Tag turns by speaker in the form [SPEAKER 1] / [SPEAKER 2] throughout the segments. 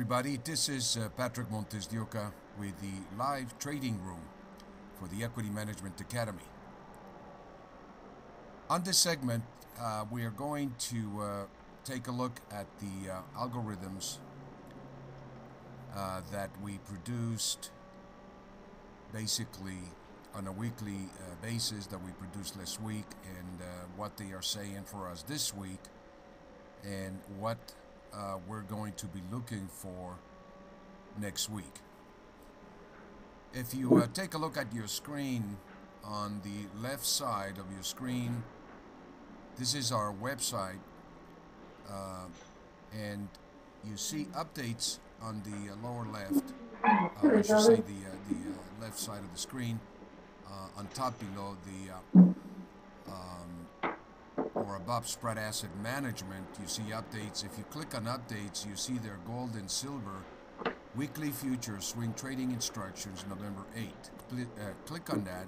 [SPEAKER 1] everybody, this is Patrick MontesDeOca with the live trading room for the Equity Management Academy. On this segment, we are going to take a look at the algorithms that we produced basically on a weekly basis that we produced last week, and what they are saying for us this week, and what we're going to be looking for next week. If you take a look at your screen, on the left side of your screen, this is our website, and you see updates on the lower left, I should say the left side of the screen, on top below the or above spread asset management, you see updates. If you click on updates, you see their gold and silver weekly futures swing trading instructions November 8th. Click on that,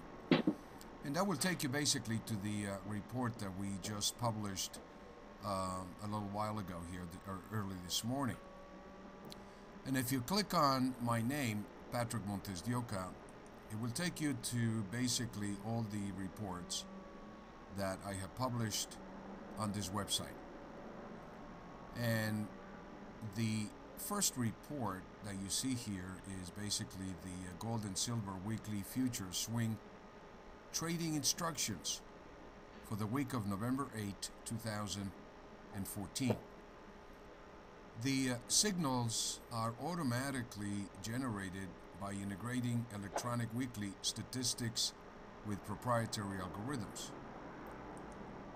[SPEAKER 1] and that will take you basically to the report that we just published a little while ago here, or early this morning. And if you click on my name, Patrick MontesDeOca, it will take you to basically all the reports that I have published on this website. And the first report that you see here is basically the gold and silver weekly futures swing trading instructions for the week of November 8, 2014. The signals are automatically generated by integrating electronic weekly statistics with proprietary algorithms.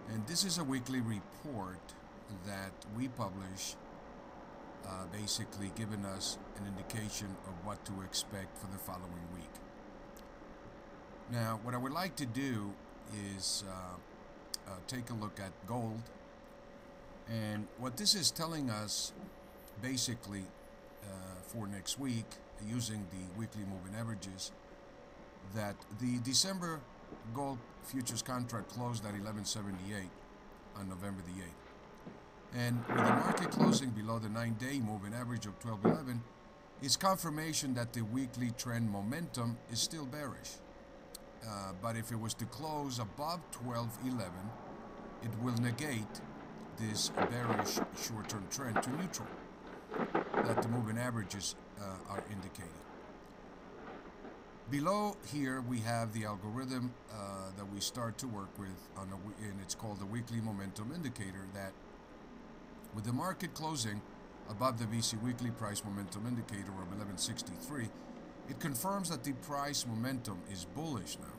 [SPEAKER 1] And this is a weekly report that we publish, basically giving us an indication of what to expect for the following week. Now, what I would like to do is take a look at gold. And what this is telling us basically for next week, using the weekly moving averages, that the December gold futures contract closed at 1178 on November the 8th. And with the market closing below the 9-day moving average of 1211, it's confirmation that the weekly trend momentum is still bearish. But if it was to close above 1211, it will negate this bearish short-term trend to neutral that the moving averages are indicating. Below here we have the algorithm that we start to work with, and it's called the weekly momentum indicator, that with the market closing above the VC weekly price momentum indicator of 1163, it confirms that the price momentum is bullish now.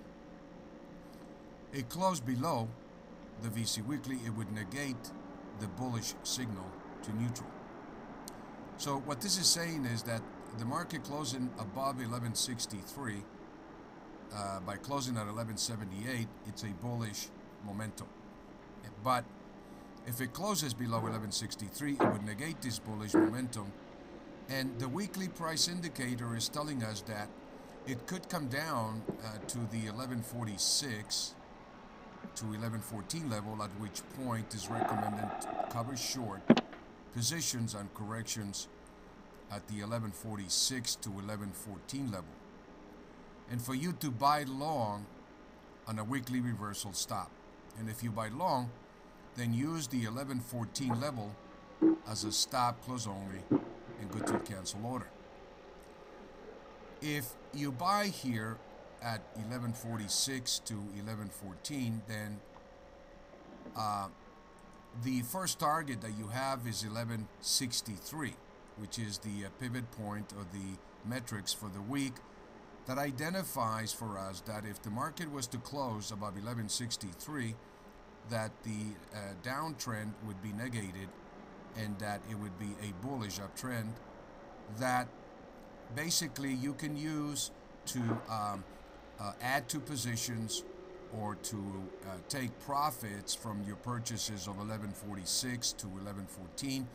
[SPEAKER 1] It closed below the VC weekly, it would negate the bullish signal to neutral. So what this is saying is that the market closing above 1163, by closing at 1178, it's a bullish momentum. But if it closes below 1163, it would negate this bullish momentum. And the weekly price indicator is telling us that it could come down to the 1146 to 1114 level, at which point is recommended to cover short positions on corrections at the 1146 to 1114 level, and for you to buy long on a weekly reversal stop. And if you buy long, then use the 1114 level as a stop, close only, and go to a cancel order. If you buy here at 1146 to 1114, then the first target that you have is 1163, which is the pivot point of the metrics for the week, that identifies for us that if the market was to close above 1163, that the downtrend would be negated and that it would be a bullish uptrend that basically you can use to add to positions or to take profits from your purchases of 1146 to 1114.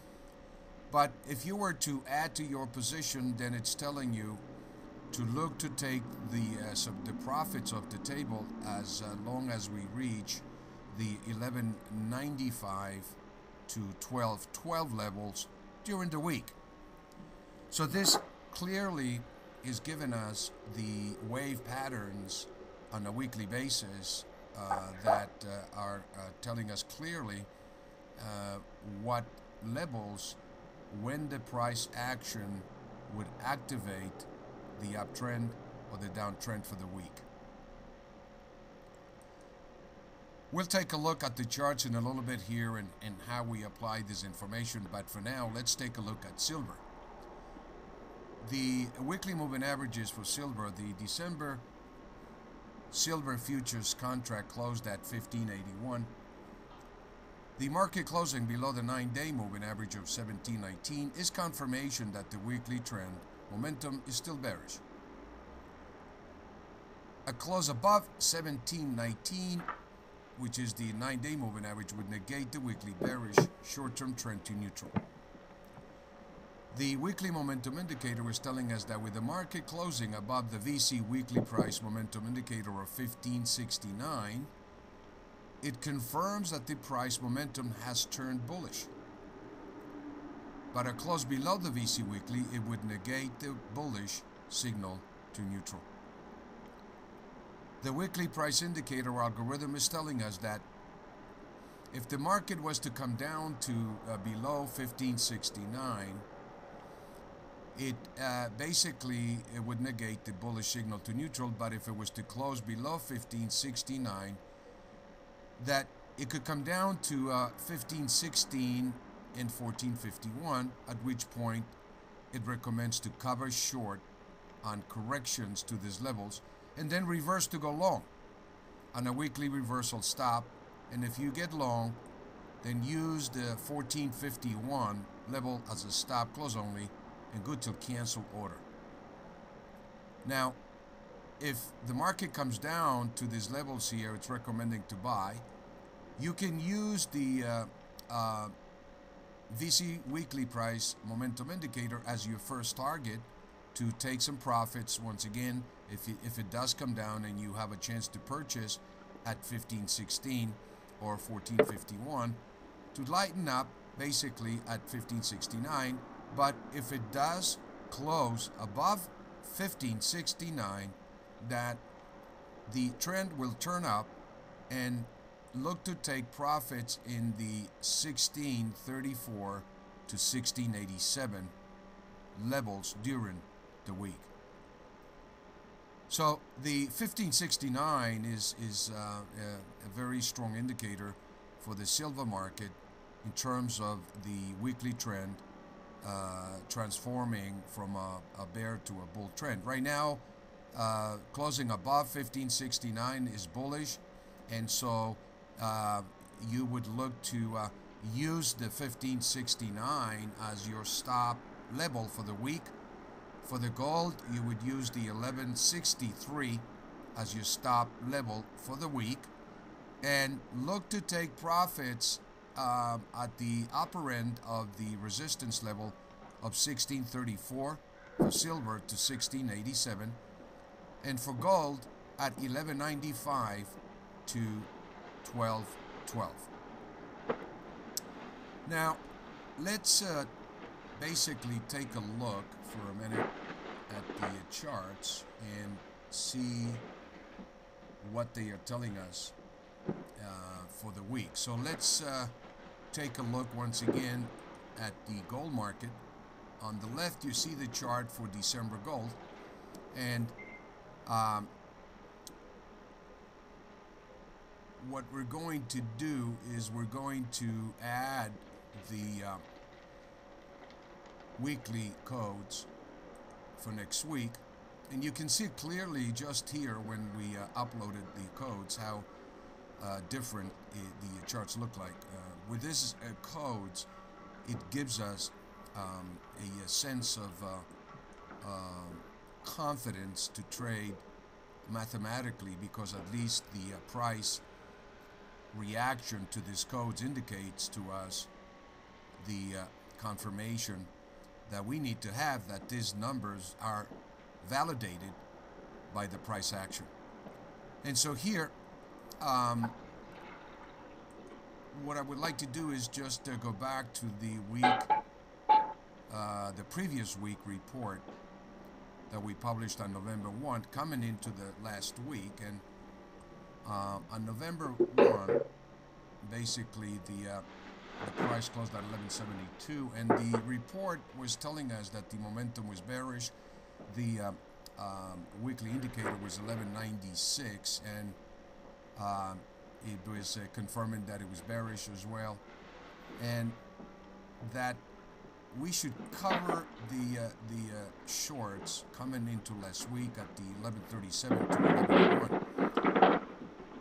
[SPEAKER 1] But if you were to add to your position, then it's telling you to look to take the profits off the table as long as we reach the 1195 to 1212 levels during the week. So this clearly is giving us the wave patterns on a weekly basis that are telling us clearly what levels, when the price action would activate the uptrend or the downtrend for the week. We'll take a look at the charts in a little bit here and how we apply this information, but for now, let's take a look at silver. The weekly moving averages for silver, the December silver futures contract closed at 1581. The market closing below the 9-day moving average of 1719 is confirmation that the weekly trend momentum is still bearish. A close above 1719, which is the 9-day moving average, would negate the weekly bearish short-term trend to neutral. The weekly momentum indicator is telling us that with the market closing above the VC weekly price momentum indicator of 1569, it confirms that the price momentum has turned bullish. But a close below the VC weekly, it would negate the bullish signal to neutral. The weekly price indicator algorithm is telling us that if the market was to come down to below 1569, it basically would negate the bullish signal to neutral. But if it was to close below 1569, that it could come down to 1516 and 1451, at which point it recommends to cover short on corrections to these levels and then reverse to go long on a weekly reversal stop. And if you get long, then use the 1451 level as a stop, close only, and good till cancel order. Now, if the market comes down to these levels here, it's recommending to buy. You can use the VC weekly price momentum indicator as your first target to take some profits. Once again, if it does come down and you have a chance to purchase at 1516 or 1451, to lighten up basically at 1569. But if it does close above 1569, that the trend will turn up and look to take profits in the 1634 to 1687 levels during the week. So the 1569 is a very strong indicator for the silver market in terms of the weekly trend transforming from a bear to a bull trend. Right now, closing above 1569 is bullish, and so you would look to use the 1569 as your stop level for the week. For the gold, you would use the 1163 as your stop level for the week, and look to take profits at the upper end of the resistance level of 1634 for silver to 1687, and for gold at 1195 to 1212. Now, let's basically take a look for a minute at the charts and see what they are telling us for the week. So let's take a look once again at the gold market. On the left, you see the chart for December gold, and what we're going to do is we're going to add the weekly codes for next week, and you can see clearly just here when we uploaded the codes how different the charts look like. With this codes, it gives us a sense of confidence to trade mathematically, because at least the price reaction to these codes indicates to us the confirmation that we need to have that these numbers are validated by the price action. And so here, what I would like to do is just go back to the week the previous week report that we published on November 1 coming into the last week. And on November 1, basically the price closed at 1172, and the report was telling us that the momentum was bearish. The weekly indicator was 1196, and it was confirming that it was bearish as well, and that we should cover the shorts coming into last week at the 1137 to 1101.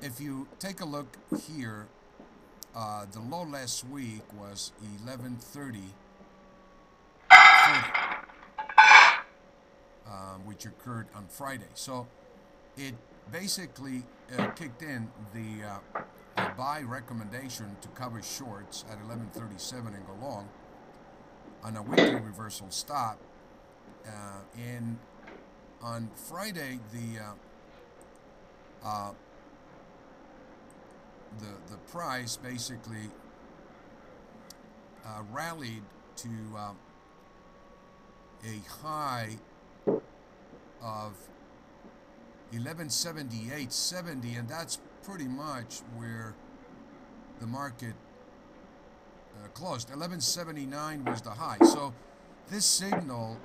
[SPEAKER 1] If you take a look here, the low last week was 1130, which occurred on Friday. So it basically kicked in the buy recommendation to cover shorts at 1137 and go long on a weekly reversal stop. And on Friday, the price basically rallied to a high of 1178.70, and that's pretty much where the market closed. 1179 was the high. So this signal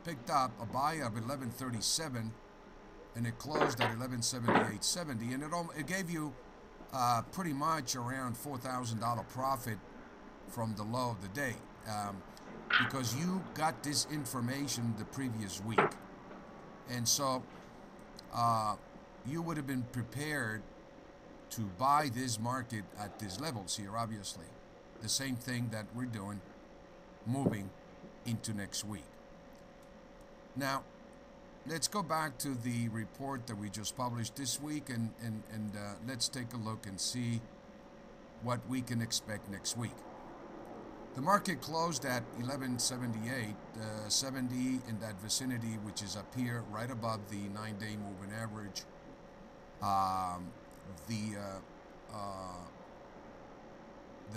[SPEAKER 1] picked up a buy of 1137, and it closed at 1178.70, and it gave you pretty much around $4,000 profit from the low of the day, because you got this information the previous week, and so you would have been prepared to buy this market at these levels here. Obviously, the same thing that we're doing moving into next week. Now, let's go back to the report that we just published this week, and let's take a look and see what we can expect next week. The market closed at 1178, 70 in that vicinity, which is up here, right above the 9-day moving average. The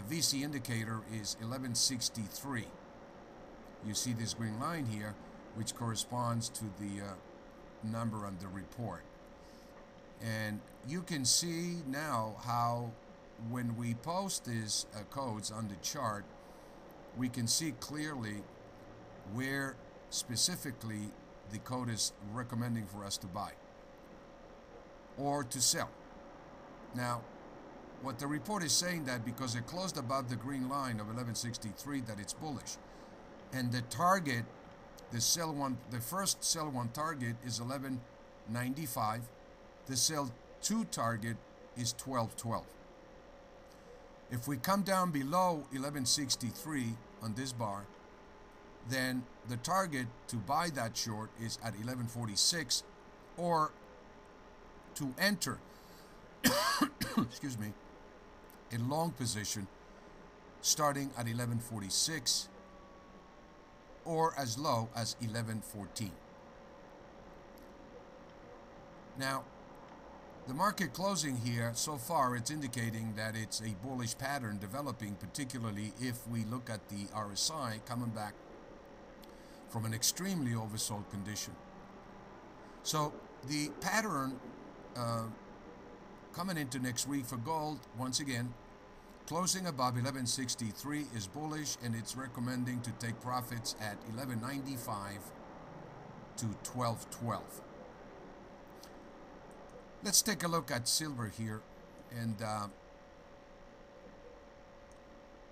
[SPEAKER 1] VC indicator is 1163. You see this green line here, which corresponds to the number on the report. And you can see now how when we post these codes on the chart, we can see clearly where specifically the code is recommending for us to buy or to sell. Now, what the report is saying, that because it closed above the green line of 1163, that it's bullish. And the target, the first sell one target is 1195. The sell two target is 1212. If we come down below 1163 on this bar, then the target to buy that short is at 1146, or to enter excuse me, a long position starting at 1146 or as low as 1114. Now, the market closing here, so far, it's indicating that it's a bullish pattern developing, particularly if we look at the RSI coming back from an extremely oversold condition. So the pattern coming into next week for gold, once again, closing above 1163 is bullish, and it's recommending to take profits at 1195 to 1212. Let's take a look at silver here and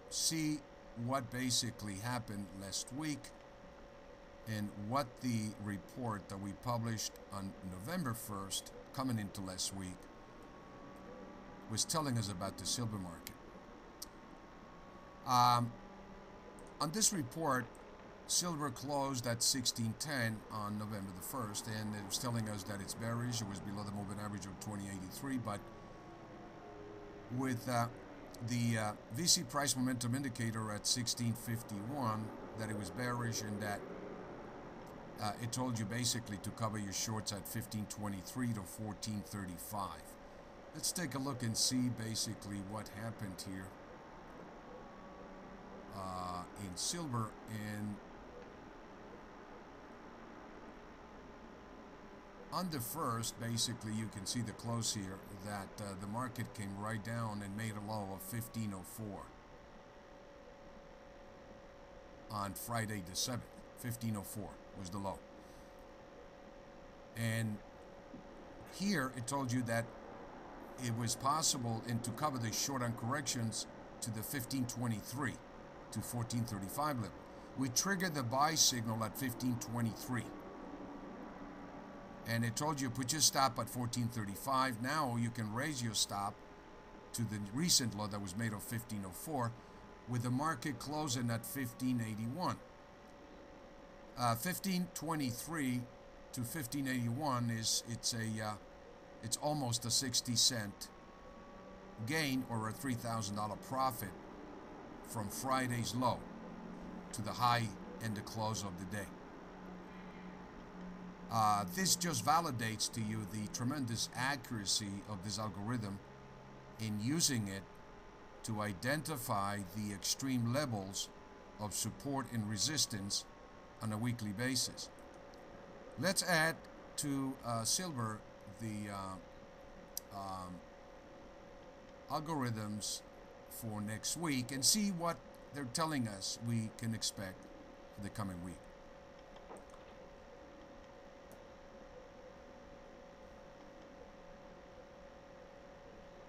[SPEAKER 1] see what basically happened last week and what the report that we published on November 1st, coming into last week, was telling us about the silver market. On this report, silver closed at 1610 on November the 1st, and it was telling us that it's bearish. It was below the moving average of 2083, but with the VC price momentum indicator at 1651, that it was bearish, and that it told you basically to cover your shorts at 1523 to 1435. Let's take a look and see basically what happened here. in silver, and on the first, basically, you can see the close here that the market came right down and made a low of 1504 on Friday the 7th. 1504 was the low. And here it told you that it was possible and to cover the short on corrections to the 1523 to 1435 level. We triggered the buy signal at 1523. And it told you put your stop at 1435. Now you can raise your stop to the recent low that was made of 1504 with the market closing at 1581. 1523 to 1581 it's almost a 60-cent gain or a $3,000 profit from Friday's low to the high and the close of the day. This just validates to you the tremendous accuracy of this algorithm in using it to identify the extreme levels of support and resistance on a weekly basis. Let's add to silver the algorithms for next week and see what they're telling us we can expect for the coming week.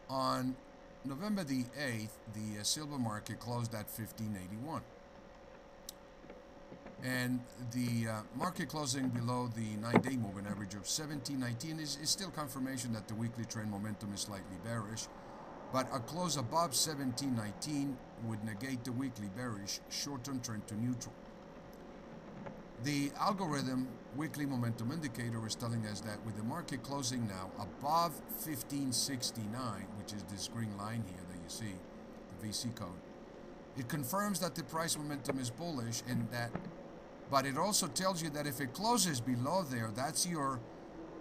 [SPEAKER 1] On November the 8th, the silver market closed at 1581. And the market closing below the 9-day moving average of 1719 is still confirmation that the weekly trend momentum is slightly bearish. But a close above 1719 would negate the weekly bearish short-term trend to neutral. The algorithm weekly momentum indicator is telling us that with the market closing now above 1569, which is this green line here that you see, the VC code, it confirms that the price momentum is bullish, and that, but it also tells you that if it closes below there, that's your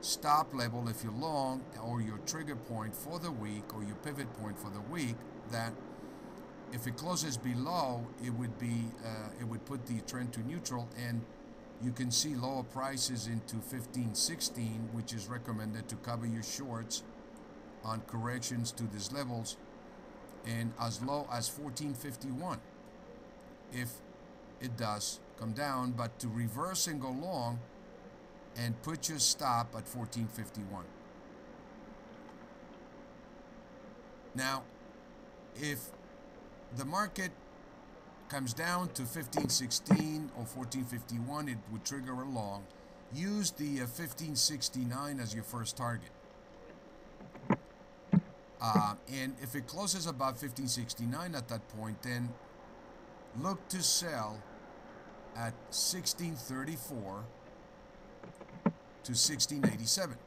[SPEAKER 1] stop level if you're long, or your trigger point for the week, or your pivot point for the week. That if it closes below, it would be it would put the trend to neutral, and you can see lower prices into 1516, which is recommended to cover your shorts on corrections to these levels, and as low as 1451 if it does come down, but to reverse and go long and put your stop at 1451. Now, if the market comes down to 1516 or 1451, it would trigger a long. Use the 1569 as your first target. And if it closes above 1569 at that point, then look to sell at 1634 to 1687.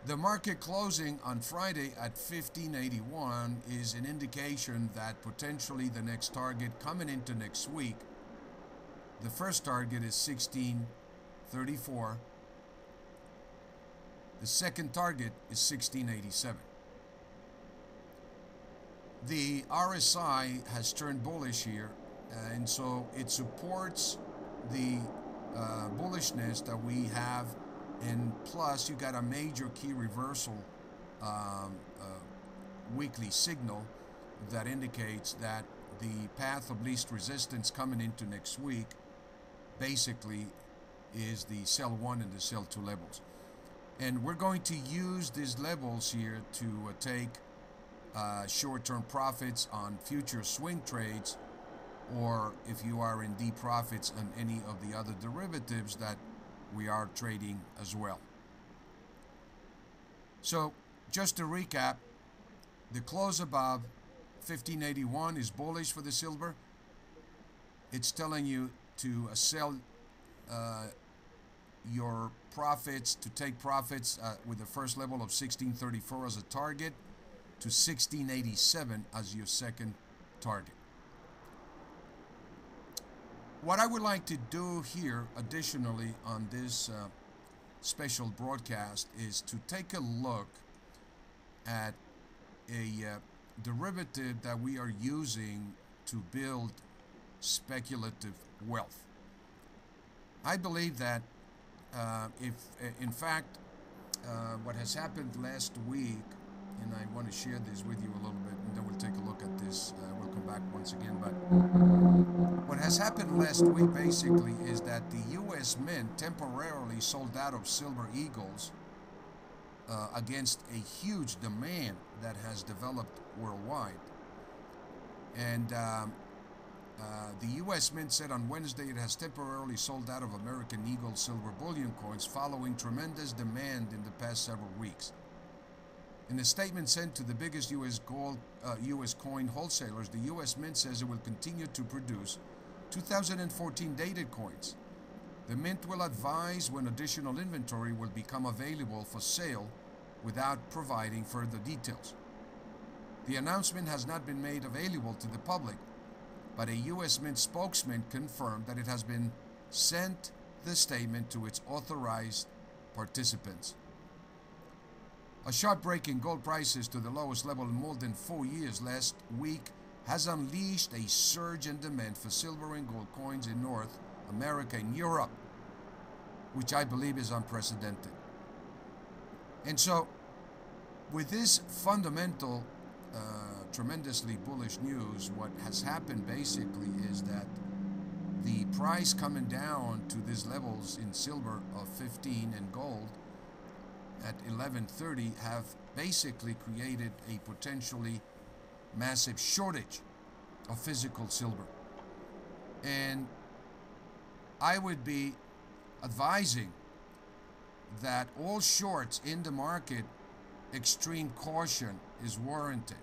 [SPEAKER 1] The market closing on Friday at 1581 is an indication that potentially the next target coming into next week, the first target is 1634. The second target is 1687. The RSI has turned bullish here, and so it supports the bullishness that we have, and plus you got a major key reversal weekly signal that indicates that the path of least resistance coming into next week basically is the sell 1 and the sell 2 levels. And we're going to use these levels here to take short-term profits on future swing trades, or if you are in deep profits on any of the other derivatives that we are trading as well. So just to recap, the close above 1581 is bullish for the silver. It's telling you to sell your profits, to take profits with the first level of 1634 as a target, to 1687 as your second target. What I would like to do here additionally on this special broadcast is to take a look at a derivative that we are using to build speculative wealth. I believe that if, in fact, what has happened last week, and I want to share this with you a little bit, and then we'll take a look at this. We'll come back once again. But what has happened last week basically is that the U.S. Mint temporarily sold out of silver eagles against a huge demand that has developed worldwide. And the U.S. Mint said on Wednesday it has temporarily sold out of American Eagle silver bullion coins following tremendous demand in the past several weeks. In a statement sent to the biggest U.S. coin wholesalers, the U.S. Mint says it will continue to produce 2014 dated coins. The Mint will advise when additional inventory will become available for sale without providing further details. The announcement has not been made available to the public, but a U.S. Mint spokesman confirmed that it has been sent the statement to its authorized participants. A sharp break in gold prices to the lowest level in more than 4 years last week has unleashed a surge in demand for silver and gold coins in North America and Europe, which I believe is unprecedented. And so, with this fundamental, tremendously bullish news, what has happened basically is that the price coming down to these levels in silver of 15 and gold at 11.30 have basically created a potentially massive shortage of physical silver. And I would be advising that all shorts in the market, extreme caution is warranted.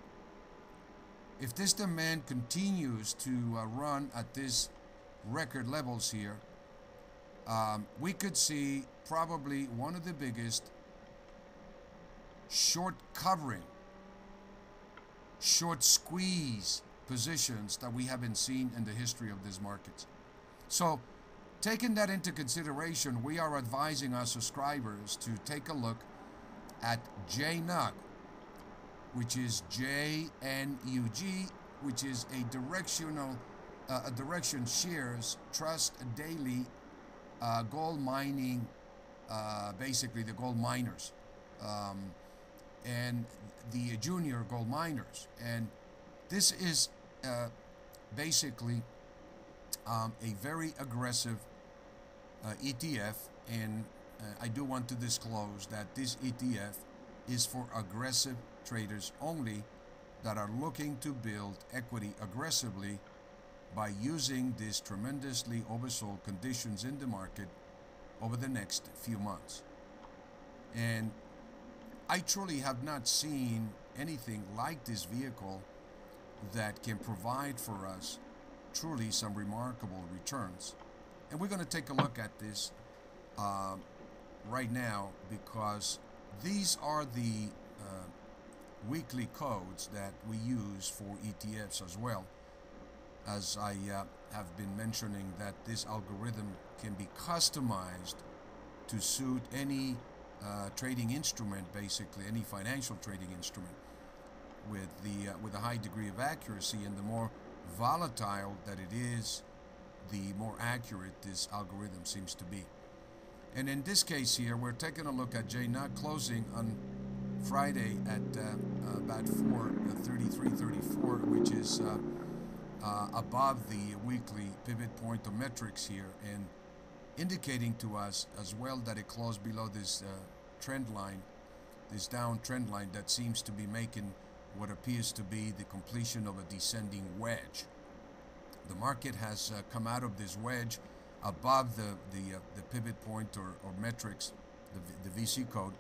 [SPEAKER 1] If this demand continues to run at these record levels here, we could see probably one of the biggest short covering, short squeeze positions that we haven't seen in the history of these markets. So, taking that into consideration, we are advising our subscribers to take a look at Jnug, which is JNUG, which is a direction shares trust daily gold mining, basically the gold miners, and the junior gold miners. And this is basically a very aggressive ETF, and I do want to disclose that this ETF is for aggressive traders only that are looking to build equity aggressively by using these tremendously oversold conditions in the market over the next few months. And I truly have not seen anything like this vehicle that can provide for us truly some remarkable returns. And we're going to take a look at this right now, because these are the weekly codes that we use for ETFs as well. As I have been mentioning, that this algorithm can be customized to suit any trading instrument, basically any financial trading instrument, with a high degree of accuracy. And the more volatile that it is, the more accurate this algorithm seems to be. And in this case here, we're taking a look at Jnug closing on Friday at about 4:33.34, which is above the weekly pivot point of metrics here, and indicating to us as well that it closed below this trend line, this down trend line that seems to be making what appears to be the completion of a descending wedge. The market has come out of this wedge above the pivot point or metrics, the VC code,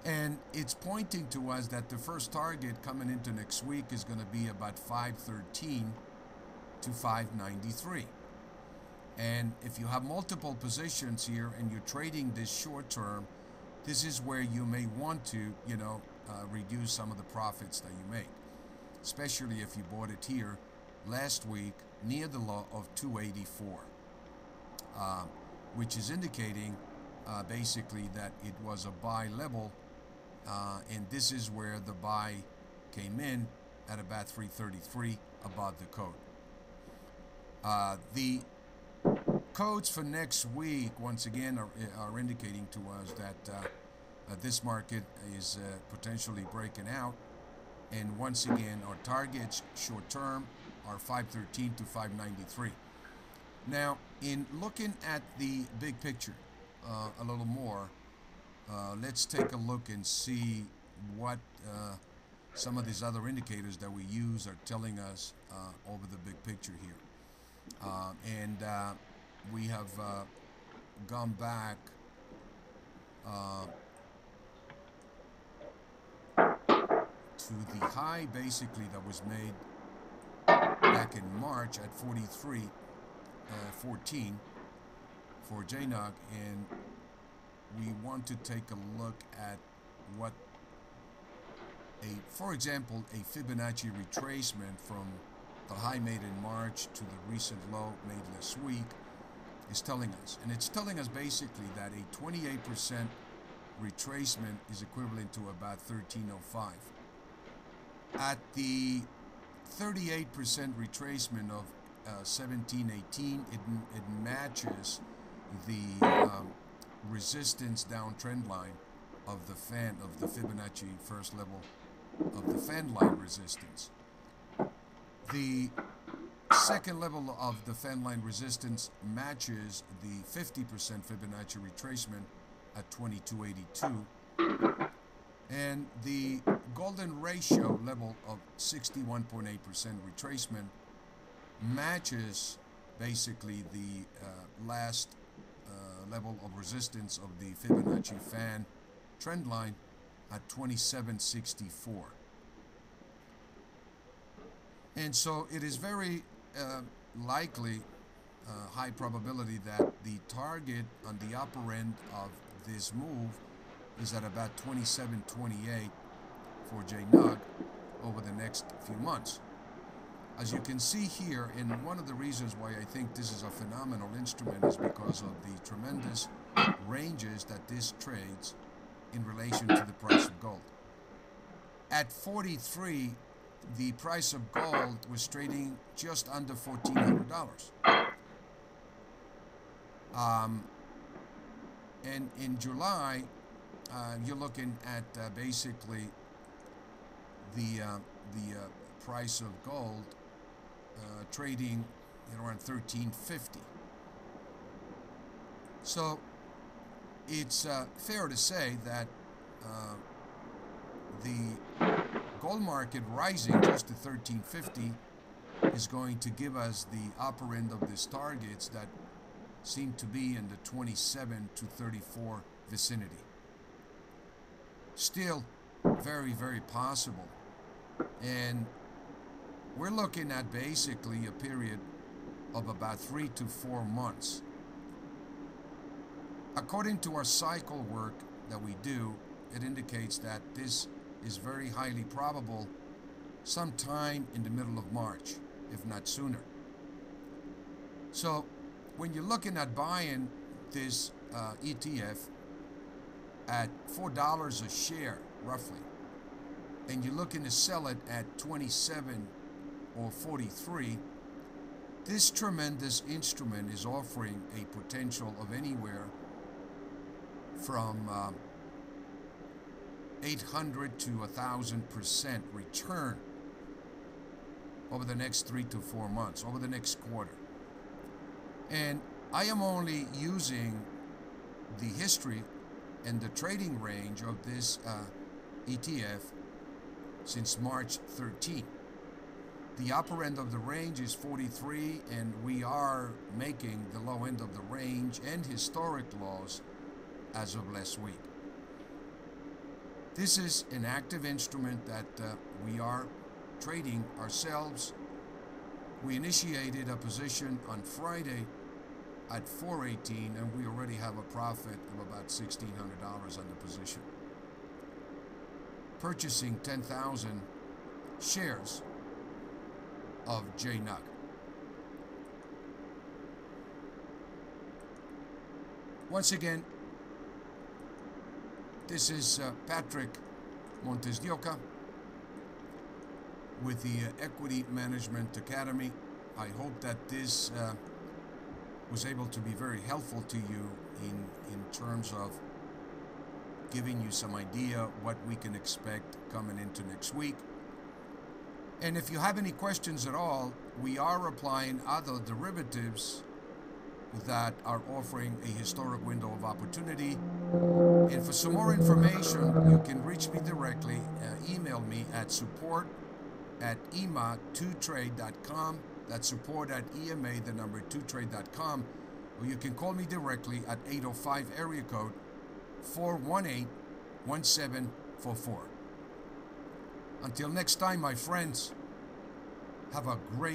[SPEAKER 1] and it's pointing to us that the first target coming into next week is going to be about 513 to 593. And if you have multiple positions here and you're trading this short term, this is where you may want to, reduce some of the profits that you make, especially if you bought it here last week near the low of 284, which is indicating basically that it was a buy level, and this is where the buy came in at about 333. about the code. The codes for next week, once again, are indicating to us that this market is potentially breaking out. And once again, our targets short term are 513 to 593. Now, in looking at the big picture a little more, let's take a look and see what some of these other indicators that we use are telling us over the big picture here. And we have gone back to the high basically that was made back in March at 43.14 for Jnug, and we want to take a look at what for example, a Fibonacci retracement from the high made in March to the recent low made this week is telling us. And it's telling us basically that a 28% retracement is equivalent to about 1305. At the 38% retracement of 1718, it matches the resistance downtrend line of the Fibonacci first level of the fan line resistance. The second level of the fan line resistance matches the 50% Fibonacci retracement at 2282, and the golden ratio level of 61.8% retracement matches basically the last level of resistance of the Fibonacci fan trend line at 2764. And so it is very likely, high probability, that the target on the upper end of this move is at about 2728 for Jnug over the next few months. As you can see here, and one of the reasons why I think this is a phenomenal instrument is because of the tremendous ranges that this trades in relation to the price of gold. At 43, the price of gold was trading just under $1,400. And in July, you're looking at basically the price of gold trading at around $1,350. So it's fair to say that the gold market rising just to $1,350 is going to give us the upper end of these targets that seem to be in the 27 to 34 vicinity. Still very, very possible. And we're looking at basically a period of about 3 to 4 months. According to our cycle work that we do, it indicates that this is very highly probable sometime in the middle of March, if not sooner. So when you're looking at buying this ETF at $4 a share, roughly, and you're looking to sell it at 27 or 43, this tremendous instrument is offering a potential of anywhere from 800 to 1,000% return over the next 3 to 4 months, over the next quarter. And I am only using the history and the trading range of this ETF since March 13. The upper end of the range is 43, and we are making the low end of the range and historic lows as of last week. This is an active instrument that we are trading ourselves. We initiated a position on Friday at 418, and we already have a profit of about $1,600 on the position. Purchasing 10,000 shares of Jnug. Once again, this is Patrick MontesDeOca, with the Equity Management Academy. I hope that this was able to be very helpful to you in terms of giving you some idea what we can expect coming into next week. And if you have any questions at all, we are applying other derivatives that are offering a historic window of opportunity. And for some more information, you can reach me directly. Email me at support@ema2trade.com. That's support@ema, the number 2trade.com. Or you can call me directly at 805 area code 418-1744. Until next time, my friends, have a great